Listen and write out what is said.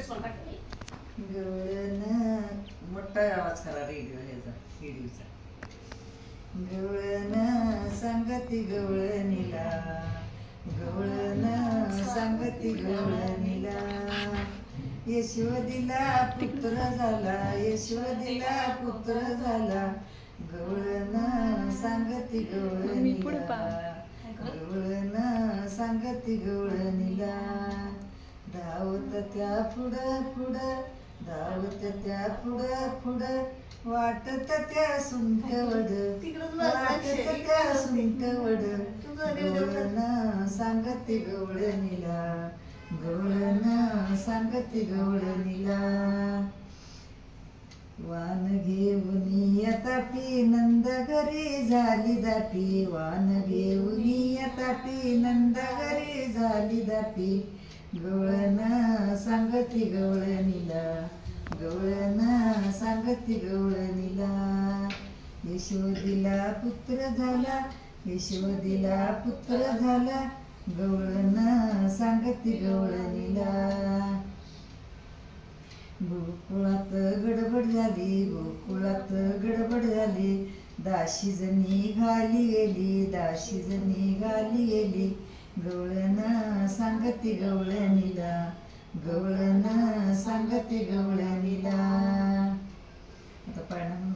गवळण मोठा आवाज करा रेडिओचा गवळण सांगती गवळणीला गवळण सांगती गवळणीला यशोदीला पुत्र झाला यशोदीला पुत्र झाला गवळण सांगती गवळणीला गवळण सांगती गवळणीला धावत त्या पुढं पुढं धावत त्या पुढं पुढं वाटत त्या सुंठवड वाटत त्या सुंठवड गवळण सांगती गवळणीला गवळण सांगती गवळणीला वान घेऊन येतापी नंद घरी झाली दापी वान घेऊन येतापी नंद घरी झाली दापी गवळण सांगती गवळणीला गवळण सांगती गवळणीला यशोदीला पुत्र झाला यशोदीला पुत्र झाला गवळण सांगती गवळणीला गोकुळात गडबड झाली गोकुळात गडबड झाली दाशी जणी घाली गेली दाशी जणी घाली गेली गवळण सांगती गवळणीला गवळण सांगती गवळणीला आता पाळणा